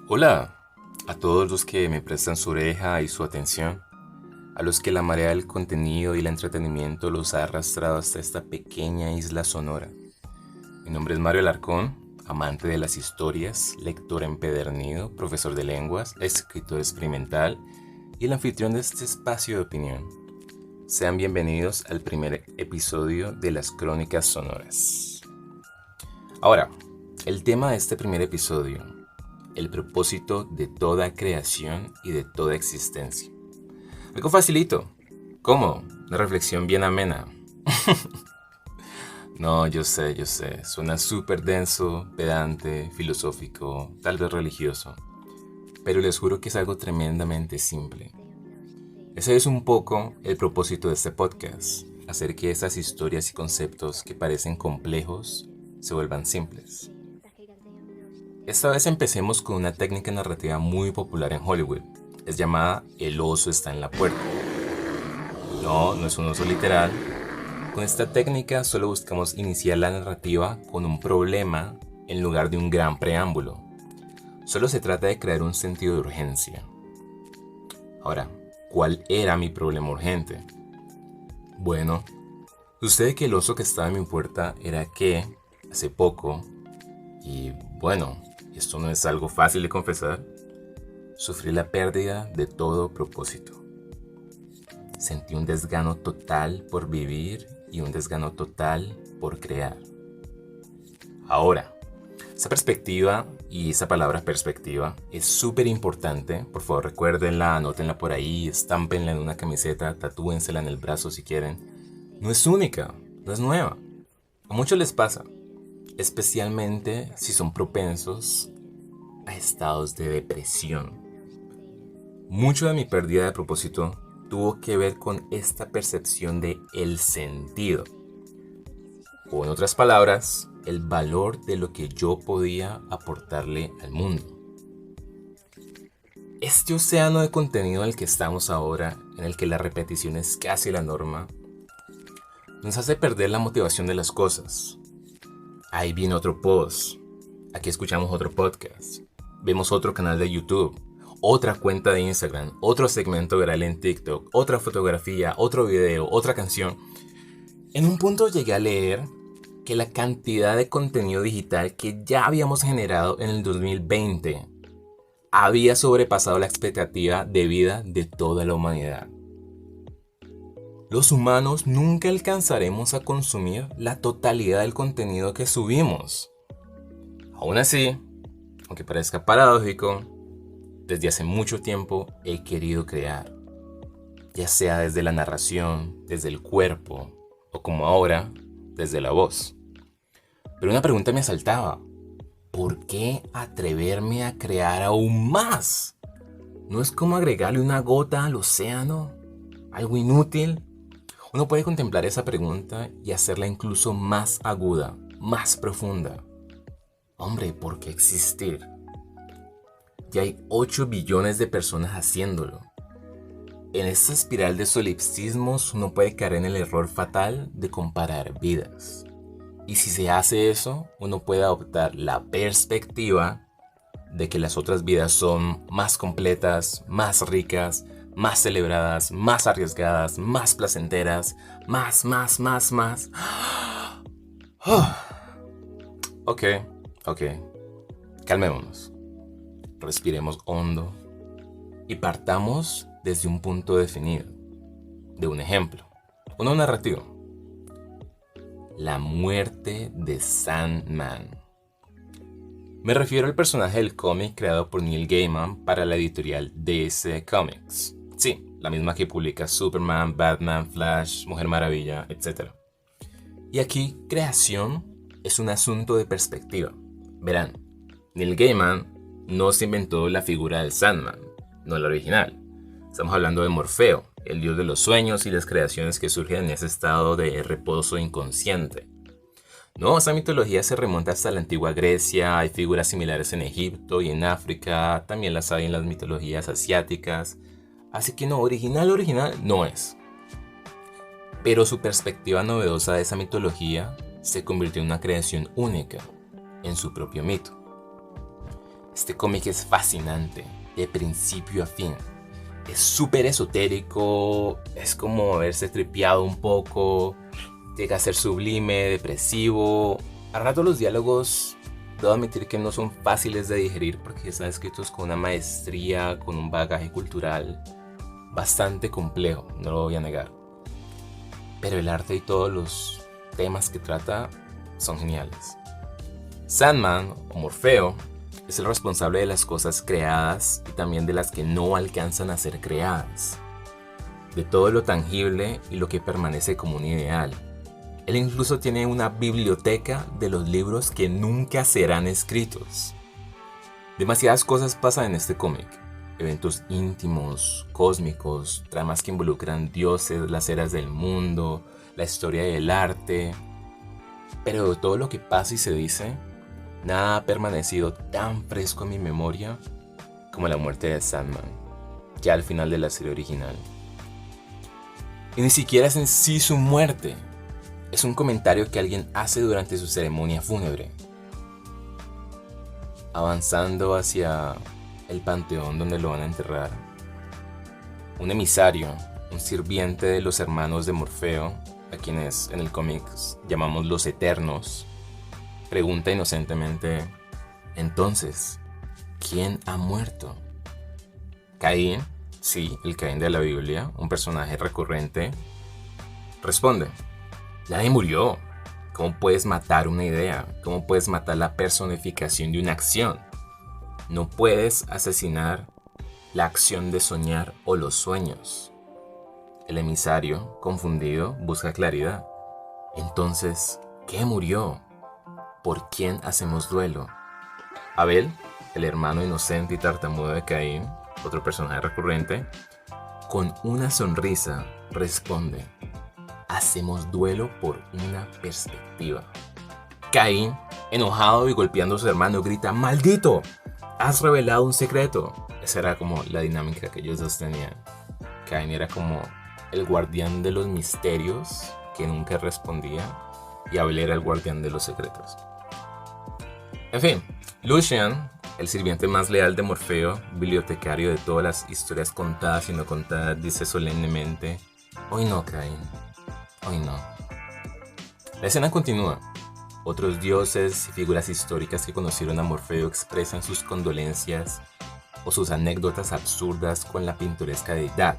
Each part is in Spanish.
Hola a todos los que me prestan su oreja y su atención, a los que la marea del contenido y el entretenimiento los ha arrastrado hasta esta pequeña isla sonora. Mi nombre es Mario Alarcón, amante de las historias, lector empedernido, profesor de lenguas, escritor experimental y el anfitrión de este espacio de opinión. Sean bienvenidos al primer episodio de las Crónicas Sonoras. Ahora, el tema de este primer episodio: el propósito de toda creación y de toda existencia. Algo facilito, cómodo, una reflexión bien amena. No, yo sé, suena súper denso, pedante, filosófico, tal vez religioso, pero les juro que es algo tremendamente simple. Ese es un poco el propósito de este podcast: hacer que esas historias y conceptos que parecen complejos se vuelvan simples. Esta vez empecemos con una técnica narrativa muy popular en Hollywood. Es llamada "el oso está en la puerta". No es un oso literal. Con esta técnica solo buscamos iniciar la narrativa con un problema en lugar de un gran preámbulo. Solo se trata de crear un sentido de urgencia. Ahora, ¿cuál era mi problema urgente? Bueno, sucede que el oso que estaba en mi puerta era que, hace poco, y bueno, esto no es algo fácil de confesar, sufrí la pérdida de todo propósito. Sentí un desgano total por vivir y un desgano total por crear. Ahora, esa perspectiva y esa palabra perspectiva es súper importante. Por favor, recuérdenla, anótenla por ahí, estámpenla en una camiseta, tatúensela en el brazo si quieren. No es única, no es nueva. A muchos les pasa, especialmente si son propensos a estados de depresión. Mucho de mi pérdida de propósito tuvo que ver con esta percepción de el sentido, o en otras palabras, el valor de lo que yo podía aportarle al mundo. Este océano de contenido en el que estamos ahora, en el que la repetición es casi la norma, nos hace perder la motivación de las cosas. Ahí viene otro post, aquí escuchamos otro podcast, vemos otro canal de YouTube, otra cuenta de Instagram, otro segmento viral en TikTok, otra fotografía, otro video, otra canción. En un punto llegué a leer que la cantidad de contenido digital que ya habíamos generado en el 2020 había sobrepasado la expectativa de vida de toda la humanidad. Los humanos nunca alcanzaremos a consumir la totalidad del contenido que subimos. Aún así, aunque parezca paradójico, desde hace mucho tiempo he querido crear, ya sea desde la narración, desde el cuerpo, o como ahora, desde la voz. Pero una pregunta me asaltaba: ¿por qué atreverme a crear aún más? ¿No es como agregarle una gota al océano? ¿Algo inútil? Uno puede contemplar esa pregunta y hacerla incluso más aguda, más profunda. Hombre, ¿por qué existir? Ya hay 8 billones de personas haciéndolo. En esta espiral de solipsismos uno puede caer en el error fatal de comparar vidas. Y si se hace eso, uno puede adoptar la perspectiva de que las otras vidas son más completas, más ricas, más celebradas, más arriesgadas, más placenteras, más. Ok, calmémonos. Respiremos hondo y partamos desde un punto definido, de un ejemplo, una narrativa. La muerte de Sandman. Me refiero al personaje del cómic creado por Neil Gaiman para la editorial DC Comics. Sí, la misma que publica Superman, Batman, Flash, Mujer Maravilla, etc. Y aquí, creación es un asunto de perspectiva. Verán, Neil Gaiman no se inventó la figura del Sandman, no la original. Estamos hablando de Morfeo, el dios de los sueños y las creaciones que surgen en ese estado de reposo inconsciente. No, esa mitología se remonta hasta la antigua Grecia, hay figuras similares en Egipto y en África, también las hay en las mitologías asiáticas, así que no, original no es. Pero su perspectiva novedosa de esa mitología se convirtió en una creación única, en su propio mito. Este cómic es fascinante, de principio a fin. Es súper esotérico, es como haberse tripeado un poco, llega a ser sublime, depresivo. A rato los diálogos, debo admitir que no son fáciles de digerir porque están escritos con una maestría, con un bagaje cultural bastante complejo, no lo voy a negar. Pero el arte y todos los temas que trata son geniales. Sandman, o Morfeo, es el responsable de las cosas creadas y también de las que no alcanzan a ser creadas, de todo lo tangible y lo que permanece como un ideal. Él incluso tiene una biblioteca de los libros que nunca serán escritos. Demasiadas cosas pasan en este cómic. Eventos íntimos, cósmicos, tramas que involucran dioses, las eras del mundo, la historia del arte. Pero de todo lo que pasa y se dice, nada ha permanecido tan fresco en mi memoria como la muerte de Sandman, ya al final de la serie original. Y ni siquiera es en sí su muerte, es un comentario que alguien hace durante su ceremonia fúnebre. Avanzando hacia el panteón donde lo van a enterrar, un emisario, un sirviente de los hermanos de Morfeo, a quienes en el cómic llamamos los Eternos, pregunta inocentemente: entonces, ¿quién ha muerto? Caín, sí, el Caín de la Biblia, un personaje recurrente, responde: nadie murió. ¿Cómo puedes matar una idea? ¿Cómo puedes matar la personificación de una acción? No puedes asesinar la acción de soñar o los sueños. El emisario, confundido, busca claridad. Entonces, ¿qué murió? ¿Por quién hacemos duelo? Abel, el hermano inocente y tartamudo de Caín, otro personaje recurrente, con una sonrisa responde: hacemos duelo por una perspectiva. Caín, enojado y golpeando a su hermano, grita: ¡maldito! ¡Has revelado un secreto! Esa era como la dinámica que ellos dos tenían. Caín era como el guardián de los misterios que nunca respondía, y Abel era el guardián de los secretos. En fin, Lucian, el sirviente más leal de Morfeo, bibliotecario de todas las historias contadas y no contadas, dice solemnemente: hoy no, Caín, hoy no. La escena continúa. Otros dioses y figuras históricas que conocieron a Morfeo expresan sus condolencias o sus anécdotas absurdas con la pintoresca deidad.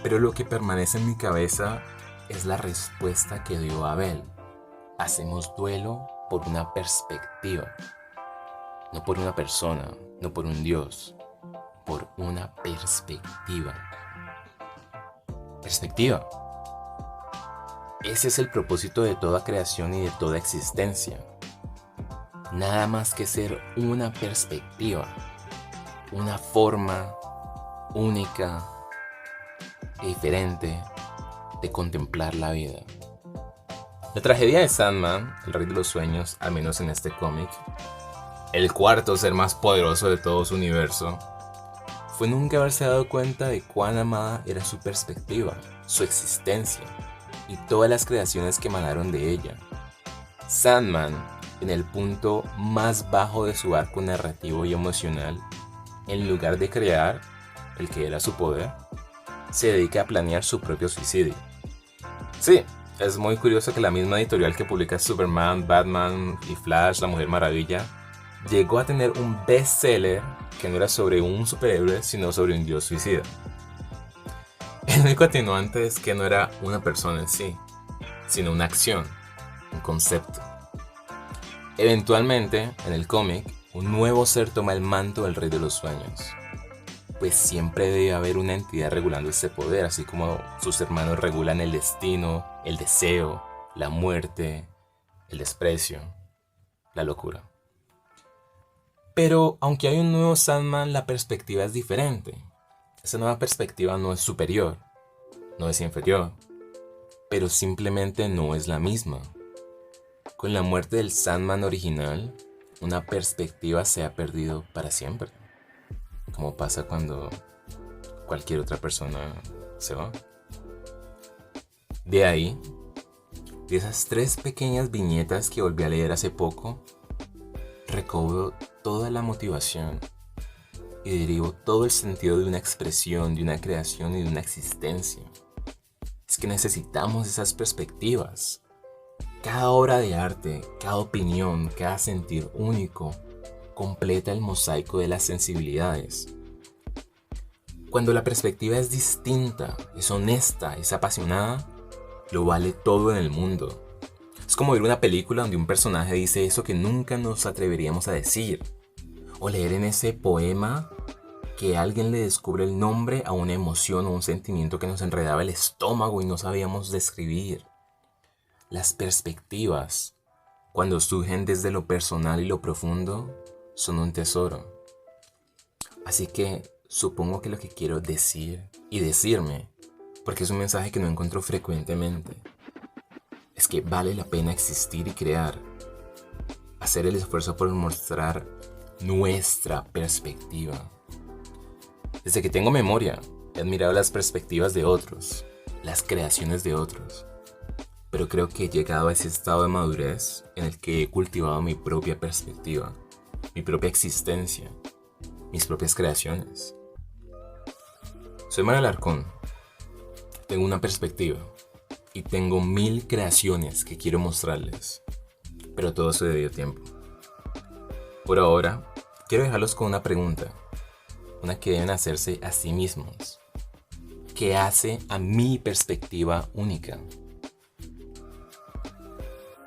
Pero lo que permanece en mi cabeza es la respuesta que dio Abel: hacemos duelo por una perspectiva, no por una persona, no por un dios, por una perspectiva. Perspectiva. Ese es el propósito de toda creación y de toda existencia. Nada más que ser una perspectiva, una forma única e diferente de contemplar la vida. La tragedia de Sandman, el rey de los sueños, al menos en este cómic, el cuarto ser más poderoso de todo su universo, fue nunca haberse dado cuenta de cuán amada era su perspectiva, su existencia y todas las creaciones que emanaron de ella. Sandman, en el punto más bajo de su arco narrativo y emocional, en lugar de crear, el que era su poder, se dedica a planear su propio suicidio. Sí, es muy curioso que la misma editorial que publica Superman, Batman y Flash, la Mujer Maravilla, llegó a tener un bestseller que no era sobre un superhéroe, sino sobre un dios suicida. El único atenuante es que no era una persona en sí, sino una acción, un concepto. Eventualmente, en el cómic, un nuevo ser toma el manto del Rey de los Sueños, pues siempre debe haber una entidad regulando este poder, así como sus hermanos regulan el destino, el deseo, la muerte, el desprecio, la locura. Pero aunque hay un nuevo Sandman, la perspectiva es diferente. Esa nueva perspectiva no es superior, no es inferior, pero simplemente no es la misma. Con la muerte del Sandman original, una perspectiva se ha perdido para siempre, como pasa cuando cualquier otra persona se va. De ahí, de esas 3 pequeñas viñetas que volví a leer hace poco, recobro toda la motivación y derivo todo el sentido de una expresión, de una creación y de una existencia. Es que necesitamos esas perspectivas. Cada obra de arte, cada opinión, cada sentir único completa el mosaico de las sensibilidades. Cuando la perspectiva es distinta, es honesta, es apasionada, lo vale todo en el mundo. Es como ver una película donde un personaje dice eso que nunca nos atreveríamos a decir. O leer en ese poema que alguien le descubre el nombre a una emoción o un sentimiento que nos enredaba el estómago y no sabíamos describir. Las perspectivas, cuando surgen desde lo personal y lo profundo, son un tesoro. Así que supongo que lo que quiero decir y decirme, porque es un mensaje que no encuentro frecuentemente, es que vale la pena existir y crear. Hacer el esfuerzo por mostrar nuestra perspectiva. Desde que tengo memoria, he admirado las perspectivas de otros, las creaciones de otros. Pero creo que he llegado a ese estado de madurez en el que he cultivado mi propia perspectiva, mi propia existencia, mis propias creaciones. Soy Manuel Alarcón. Tengo una perspectiva y tengo 1000 creaciones que quiero mostrarles, pero todo a su debido tiempo. Por ahora, quiero dejarlos con una pregunta, una que deben hacerse a sí mismos. ¿Qué hace a mi perspectiva única?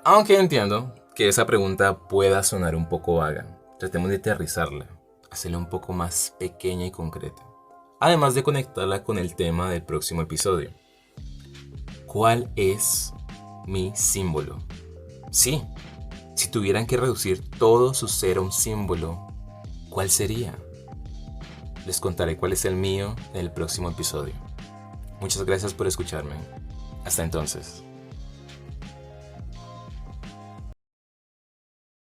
Aunque entiendo que esa pregunta pueda sonar un poco vaga, tratemos de aterrizarla, hacerla un poco más pequeña y concreta, además de conectarla con el tema del próximo episodio. ¿Cuál es mi símbolo? Sí, si tuvieran que reducir todo su ser a un símbolo, ¿cuál sería? Les contaré cuál es el mío en el próximo episodio. Muchas gracias por escucharme. Hasta entonces.